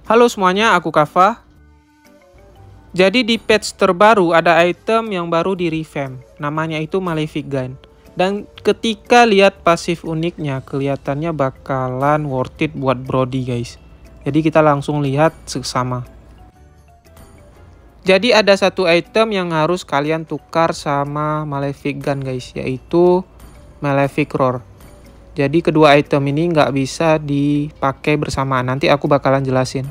Halo semuanya, aku Kava. Jadi di patch terbaru ada item yang baru di revamp, namanya itu Malefic Gun. Dan ketika lihat pasif uniknya, kelihatannya bakalan worth it buat Brody guys. Jadi kita langsung lihat seksama. Jadi ada satu item yang harus kalian tukar sama Malefic Gun guys, yaitu Malefic Roar. Jadi kedua item ini nggak bisa dipakai bersamaan, nanti aku bakalan jelasin.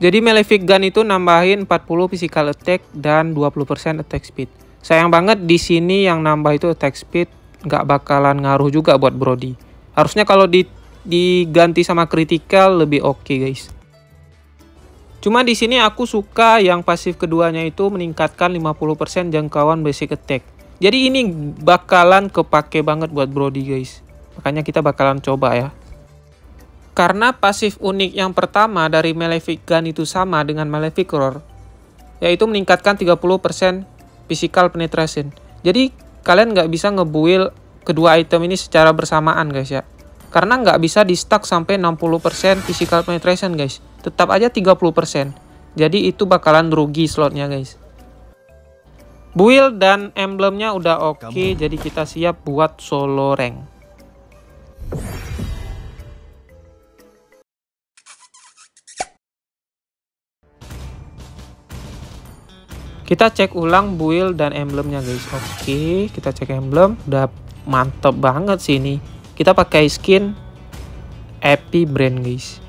Jadi Malefic Gun itu nambahin 40 physical attack dan 20% attack speed. Sayang banget di sini yang nambah itu attack speed nggak bakalan ngaruh juga buat Brody. Harusnya kalau diganti sama critical lebih oke guys. Cuma di sini aku suka yang pasif keduanya itu meningkatkan 50% jangkauan basic attack. Jadi ini bakalan kepake banget buat Brody guys. Makanya kita bakalan coba ya. Karena pasif unik yang pertama dari Malefic Gun itu sama dengan Malefic Roar, yaitu meningkatkan 30% physical penetration. Jadi kalian nggak bisa ngebuild kedua item ini secara bersamaan guys ya. Karena nggak bisa di stack sampai 60% physical penetration guys. Tetap aja 30%. Jadi itu bakalan rugi slotnya guys. Build dan emblemnya udah oke, jadi kita siap buat solo rank. Kita cek ulang build dan emblemnya guys. Oke, kita cek emblem, udah mantep banget sih ini. Kita pakai skin Epi Brand guys.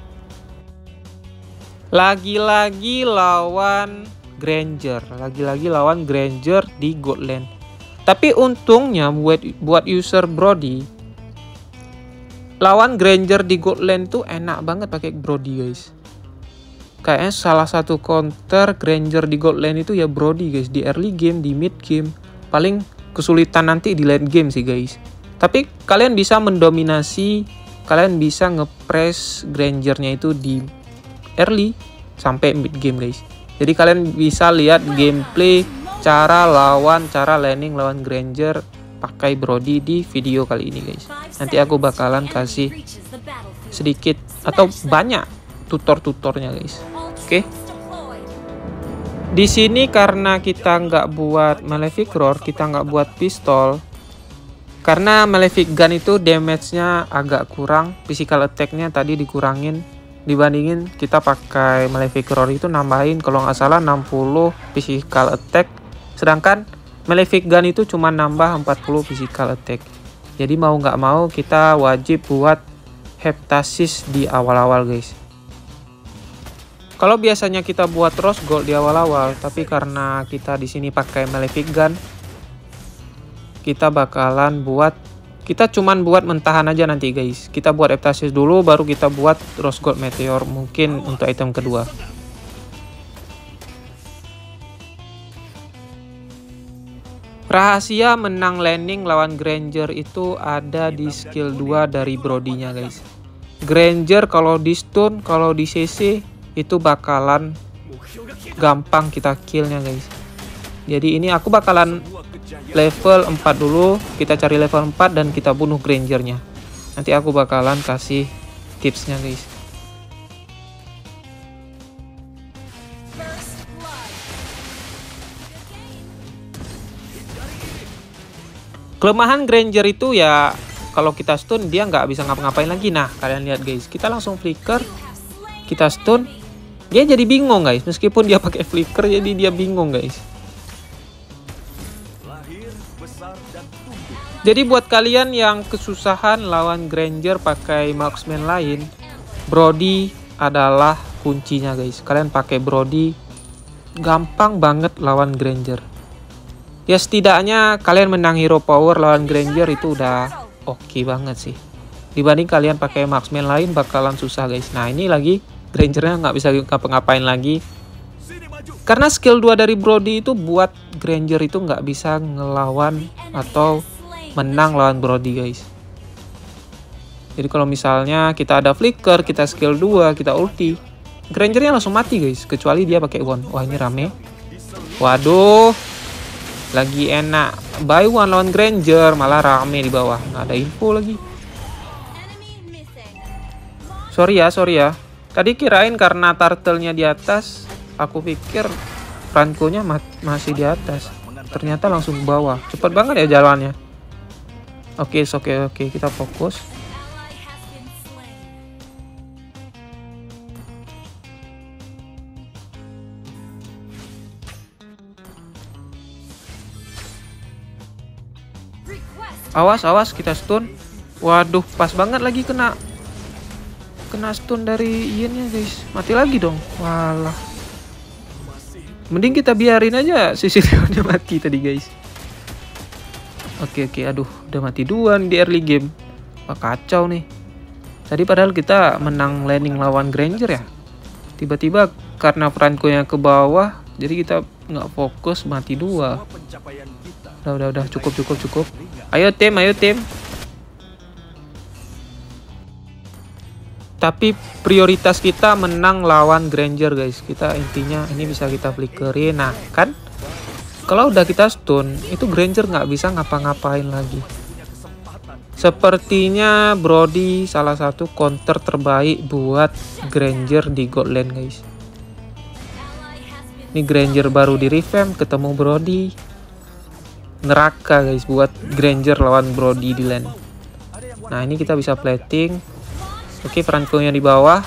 Lagi-lagi lawan Granger, di Goldland. Tapi untungnya buat user Brody, lawan Granger di Goldland tuh enak banget pakai Brody guys. Kayaknya salah satu counter Granger di Goldland itu ya Brody guys. Di early game, di mid game. Paling kesulitan nanti di late game sih guys. Tapi kalian bisa mendominasi, kalian bisa ngepress Grangernya itu di early sampai mid game guys. Jadi kalian bisa lihat gameplay cara laning lawan Granger pakai Brody di video kali ini guys. Nanti aku bakalan kasih sedikit atau banyak tutor-tutornya guys. Oke. Di sini karena kita nggak buat Malefic Roar, kita nggak buat pistol. Karena Malefic Gun itu damage-nya agak kurang, physical attack-nya tadi dikurangin. Dibandingin kita pakai Malefic Roar itu nambahin kalau nggak salah 60 physical attack. Sedangkan Malefic Gun itu cuma nambah 40 physical attack. Jadi mau nggak mau kita wajib buat Heptasis di awal-awal guys. Kalau biasanya kita buat Rose Gold di awal-awal, tapi karena kita di sini pakai Malefic Gun, kita cuman buat mentahan aja nanti guys. Kita buat Heptasis dulu, baru kita buat Rose Gold Meteor mungkin untuk item kedua. Rahasia menang landing lawan Granger itu ada di skill 2 dari Brody-nya guys. Granger kalau di stun, kalau di CC itu bakalan gampang kita killnya guys. Jadi ini aku bakalan level 4 dulu, kita cari level 4 dan kita bunuh Grangernya. Nanti aku bakalan kasih tipsnya guys. Kelemahan Granger itu ya kalau kita stun dia nggak bisa ngapa-ngapain lagi. Nah kalian lihat guys, kita langsung flicker, kita stun, dia jadi bingung guys. Meskipun dia pakai flicker, jadi dia bingung guys. Jadi buat kalian yang kesusahan lawan Granger pakai marksman lain, Brody adalah kuncinya guys. Kalian pakai Brody gampang banget lawan Granger. Ya setidaknya kalian menang hero power lawan Granger itu udah oke banget sih. Dibanding kalian pakai marksman lain bakalan susah guys. Nah ini lagi Grangernya nggak bisa ngapa-ngapain lagi. Karena skill 2 dari Brody itu buat Granger itu nggak bisa ngelawan atau menang lawan Brody guys. Jadi kalau misalnya kita ada flicker, kita skill 2, kita ulti, Grangernya langsung mati guys. Kecuali dia pakai wand. Wah ini rame. Waduh, lagi enak buy one lawan Granger, malah rame di bawah. Nggak ada info lagi. Sorry ya. Tadi kirain karena turtle-nya di atas, aku pikir Franco-nya masih di atas. Ternyata langsung ke bawah. Cepet banget ya jalannya. Oke, oke, kita fokus. Awas, kita stun. Waduh, pas banget lagi kena stun dari Ian-nya, guys. Mati lagi dong. Walah. Mending kita biarin aja si Leonnya mati tadi, guys. Oke, aduh, udah mati duluan di early game. Wah, kacau nih. Tadi padahal kita menang laning lawan Granger ya. Tiba-tiba karena Franco-nya ke bawah, jadi kita nggak fokus, mati dua. Udah, cukup. Ayo tim. Tapi prioritas kita menang lawan Granger, guys. Kita intinya ini bisa kita flickerin. Nah, kan kalau udah kita stun, itu Granger nggak bisa ngapa-ngapain lagi. Sepertinya Brody salah satu counter terbaik buat Granger di gold lane, guys. Ini Granger baru di revamp, ketemu Brody. Neraka, guys, buat Granger lawan Brody di lane. Nah, ini kita bisa plating. Oke, Franco-nya di bawah.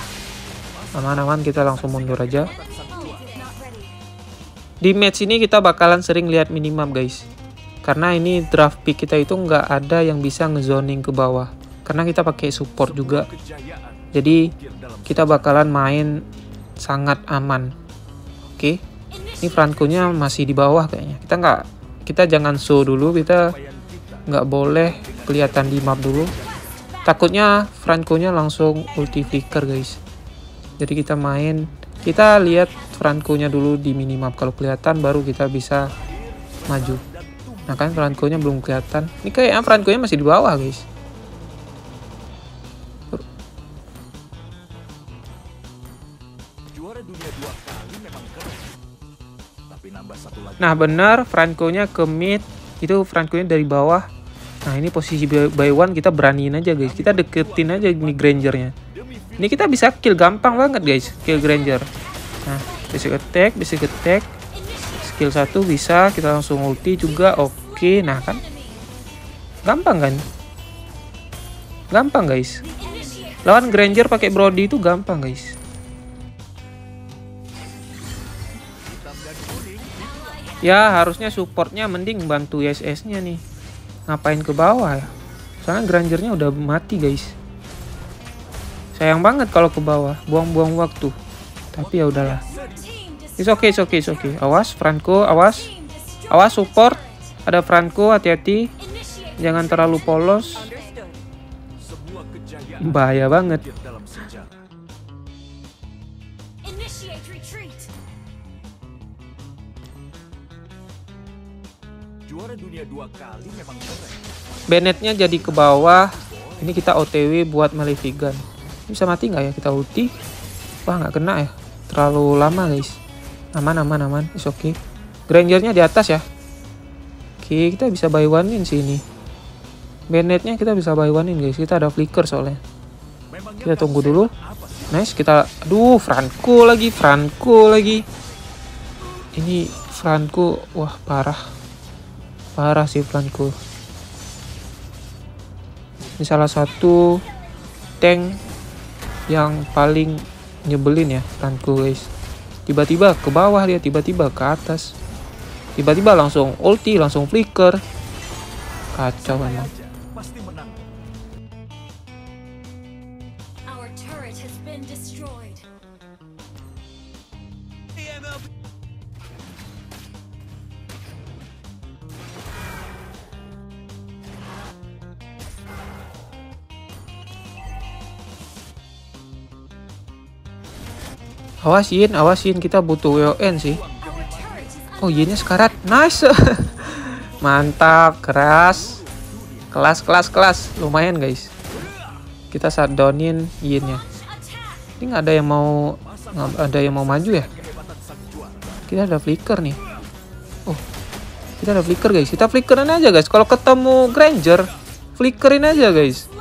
Aman-aman, kita langsung mundur aja. Di match ini kita bakalan sering lihat minimap, guys. Karena ini draft pick kita itu nggak ada yang bisa ngezoning ke bawah. Karena kita pakai support juga. Jadi kita bakalan main sangat aman. Oke. Ini Franco-nya masih di bawah kayaknya. Kita jangan show dulu, kita nggak boleh kelihatan di map dulu. Takutnya Franco-nya langsung ulti flicker, guys. Jadi kita lihat Franco-nya dulu di minimap. Kalau kelihatan baru kita bisa maju. Nah kan Franco-nya belum kelihatan. Ini kayaknya Franco-nya masih di bawah, guys. Nah benar, Franco-nya ke mid. Itu Franco-nya dari bawah. Nah ini posisi by one, kita beraniin aja, guys. Kita deketin aja nih Granger-nya. Ini kita bisa kill gampang banget, guys. Kill Granger. Nah, basic attack. Skill 1 bisa, kita langsung ulti juga. Oke, nah kan. Gampang kan? Gampang, guys. Lawan Granger pakai Brody itu gampang, guys. Ya, harusnya supportnya mending bantu SS-nya nih. Ngapain ke bawah ya? Soalnya Grangernya udah mati, guys. Sayang banget kalau ke bawah, buang-buang waktu. Tapi ya udahlah. It's okay. Awas Franco, awas support. Ada Franco, hati-hati. Jangan terlalu polos. Bahaya banget. Juara dunia 2 kali memang keren. Bennett-nya jadi ke bawah. Ini kita OTW buat Malefican. Bisa mati nggak ya kita ulti? Wah, nggak kena ya. Terlalu lama, guys. Aman. It's okay. Granger-nya di atas ya. Oke, kita bisa buy one-in sini. Bennett-nya kita bisa buy one-in, guys. Kita ada flicker soalnya. Kita tunggu dulu. Nice, kita... Aduh, Franco lagi. Ini Franco, wah parah sih Franco. Ini salah satu tank yang paling nyebelin ya Franco, guys. Tiba-tiba ke bawah dia, tiba-tiba ke atas, tiba-tiba langsung ulti, langsung flicker. Kacau banget. Awasin, kita butuh WON sih. Oh, Yin-nya sekarat. Nice. Mantap, keras. Kelas. Lumayan, guys. Kita shutdownin Yin-nya. Ini nggak ada yang mau maju ya? Kita ada flicker nih. Oh, kita ada flicker, guys. Kita flickerin aja, guys. Kalau ketemu Granger, flickerin aja, guys.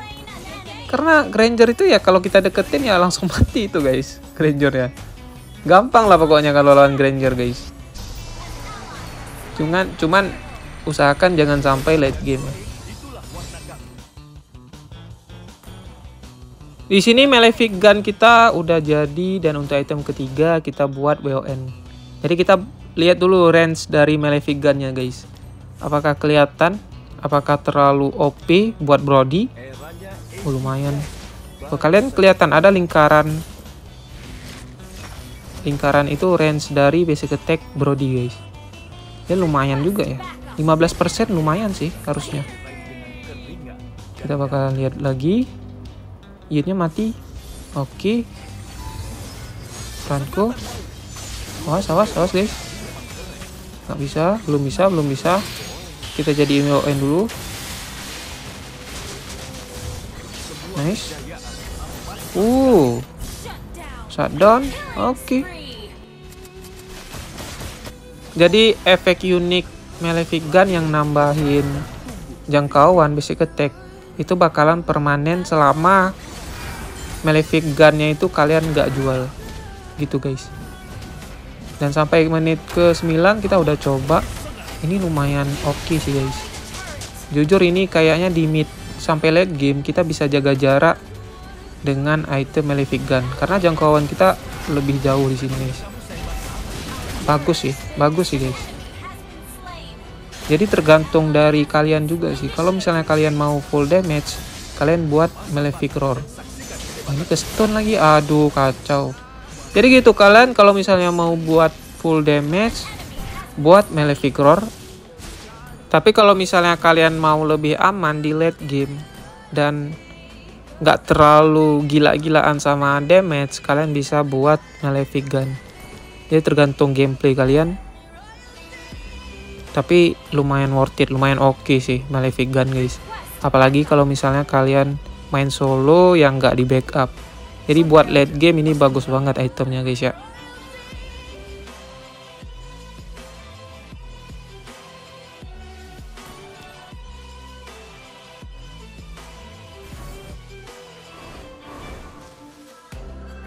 Karena Granger itu ya kalau kita deketin ya langsung mati itu guys, Granger ya. Gampang lah pokoknya kalau lawan Granger guys. Cuman usahakan jangan sampai late game. Di sini Malefic Gun kita udah jadi, dan untuk item ketiga kita buat WON. Jadi kita lihat dulu range dari Malefic Gun-nya guys. Apakah kelihatan? Apakah terlalu OP buat Brody? Oh, lumayan. Oh, kalian kelihatan ada lingkaran. Lingkaran itu range dari basic attack Brody guys. Ya lumayan juga ya. 15% lumayan sih harusnya. Kita bakalan lihat lagi. Yitnya mati. Oke. Franco. Awas guys. Nggak bisa, belum bisa. Kita jadi WON dulu. Nice. Shutdown. Oke. Jadi efek unik Malefic Gun yang nambahin jangkauan basic attack itu bakalan permanen selama Malefic Gun-nya itu kalian nggak jual. Gitu guys. Dan sampai menit ke 9 kita udah coba. Ini lumayan oke sih guys. Jujur ini kayaknya di mid sampai late game kita bisa jaga jarak dengan item Malefic Gun karena jangkauan kita lebih jauh di sini guys. Bagus sih guys. Jadi tergantung dari kalian juga sih. Kalau misalnya kalian mau full damage, kalian buat Malefic Roar. Oh, ini ke stun lagi. Aduh, kacau. Jadi gitu, kalian kalau misalnya mau buat full damage, buat Malefic Roar. Tapi kalau misalnya kalian mau lebih aman di late game dan nggak terlalu gila-gilaan sama damage, kalian bisa buat Malefic Gun. Jadi tergantung gameplay kalian. Tapi lumayan worth it, lumayan oke sih Malefic Gun guys. Apalagi kalau misalnya kalian main solo yang nggak di backup. Jadi buat late game ini bagus banget itemnya guys ya.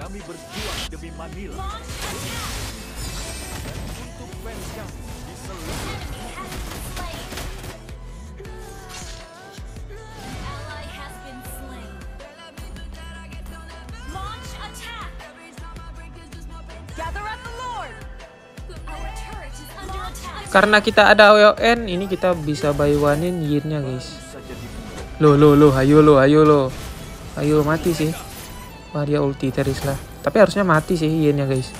Kami berjuang demi Manila. Untuk fans kami di seluruh Karena kita ada WON, ini kita bisa buy one-in Yin-nya guys. Loh, ayo mati sih. Wah, dia ulti Terisla. Tapi harusnya mati sih Yin-nya guys.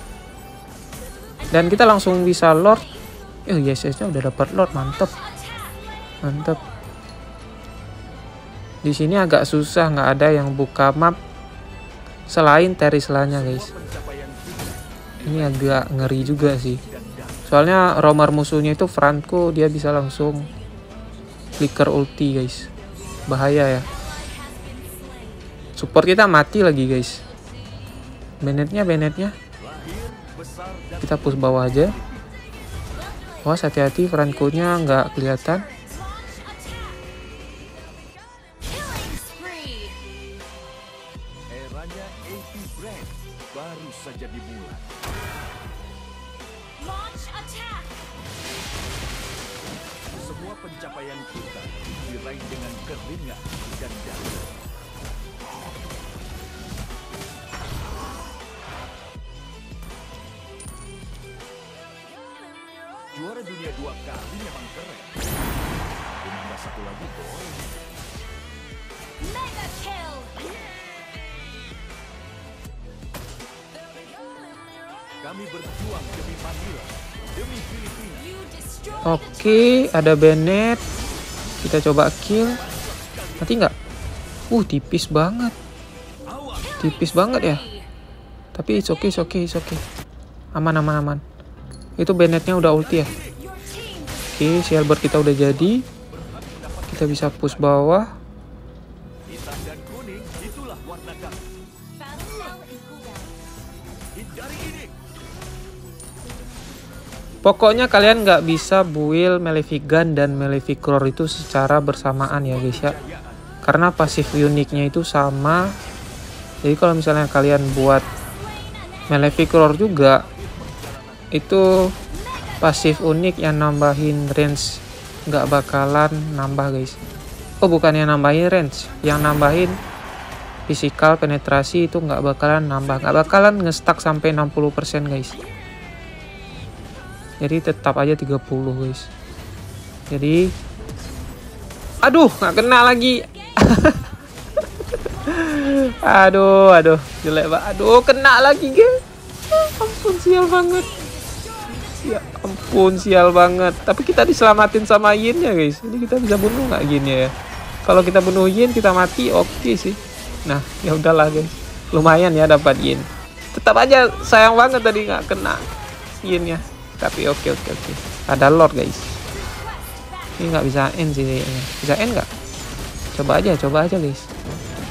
Dan kita langsung bisa Lord. Yes-nya udah dapat Lord, mantep. Di sini agak susah, nggak ada yang buka map selain Terislanya guys. Ini agak ngeri juga sih. Soalnya roamer musuhnya itu Franco, dia bisa langsung flicker ulti guys. Bahaya ya. Support kita mati lagi guys. Bennetnya. Kita push bawah aja. Wah, hati-hati Franco-nya nggak kelihatan. eranya AP Brand baru saja dimulai. Semua pencapaian kita diraih dengan keringat dan darah. Juara dunia 2 kali memang keren. Tambah satu lagi boy. Mega kill. Kami berjuang demi Manila, demi Filipina. Oke, ada Bennett. Kita coba kill. Mati nggak? Tipis banget. Ya. Tapi it's okay. Aman. Itu Bennettnya udah ulti ya. Oke, si Albert kita udah jadi. Kita bisa push bawah. Hitam dan kuning, itulah warna kami. Hindari ini. Pokoknya kalian nggak bisa build Malefic Gun dan Malefic Roar itu secara bersamaan ya guys ya. karena pasif uniknya itu sama. Jadi kalau misalnya kalian buat Malefic Roar juga, itu pasif unik yang nambahin range, nggak bakalan nambah guys. Oh, bukan yang nambahin range, yang nambahin physical penetrasi itu nggak bakalan nambah, nggak bakalan ngestak sampai 60% guys. Jadi tetap aja 30 guys. Jadi aduh, nggak kena lagi. aduh jelek banget. Aduh, kena lagi guys. Ampun, sial banget. Ya ampun, sial banget. Tapi kita diselamatin sama Yin ya guys. Ini kita bisa bunuh nggak Yin ya? Kalau kita bunuh Yin kita mati, oke sih. Nah, ya udahlah guys. Lumayan ya dapat Yin. Tetap aja sayang banget tadi nggak kena Yin-nya. Tapi oke. Ada Lord guys. Ini nggak bisa end sih kayaknya. Bisa end nggak? Coba aja guys.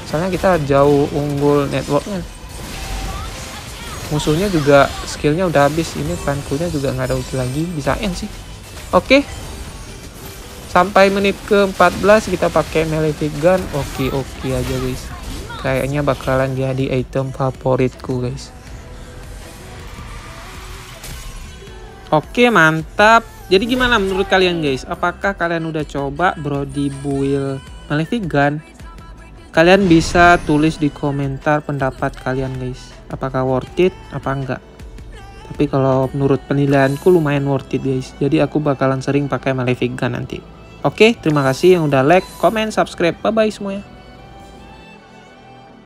Soalnya kita jauh unggul networknya. Musuhnya juga skillnya udah habis. Ini Franco-nya juga nggak ada ulti lagi. Bisa end sih. Oke. Sampai menit ke-14 kita pakai Malefic Gun. Oke aja guys. Kayaknya bakalan jadi item favoritku guys. Oke, mantap. Jadi gimana menurut kalian guys? Apakah kalian udah coba Brody build Malefic Gun? Kalian bisa tulis di komentar pendapat kalian guys. Apakah worth it apa enggak? Tapi kalau menurut penilaianku lumayan worth it guys. Jadi aku bakalan sering pakai Malefic Gun nanti. Oke, terima kasih yang udah like, comment, subscribe. Bye bye semuanya.